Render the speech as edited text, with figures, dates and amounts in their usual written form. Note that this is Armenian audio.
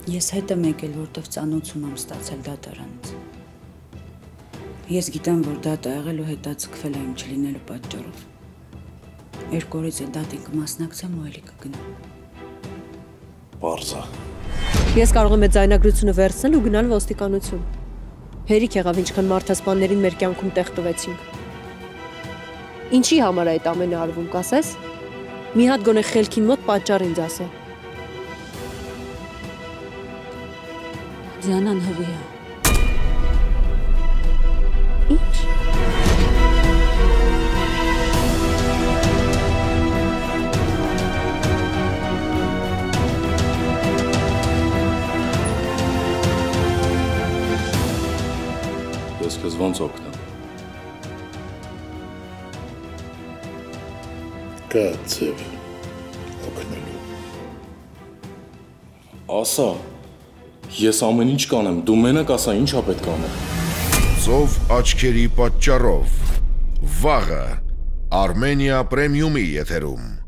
Ես հետ եմ եկել, որտեվ ծանոթություն եմ ստացել դատարանից։ Ես գիտեմ, որ դատը եղել ու հետաձգվել է իմ չլինելու պատճառով։ 2 օրից է դատին կմասնակցեմ ու էլի կգնամ։ Պարզ է։ Ես կարող եմ այդ ձայնագրությունը վերցնել ու գնալ ոստիկանություն։ Հերիք եղավ, ինչքան մարդասպաններին մեր կյանքում տեղ տվեցինք։ Ինչի համար է այդ ամենը արվում, կասես։ Մի հատ գոնե խելքին մոտ պատճառ ինձ ասե։ Ձյանան հղի է։ Ինչ։ Ես քեզ ոնց օգնեմ։ Կա ձև օգնելու։ Ասա, ես ամեն ինչ կանեմ, դու մենակ ասա ինչա պետք անել։ Ծով աչքերի պատճառով վաղը Armenia Premium-ի եթերում։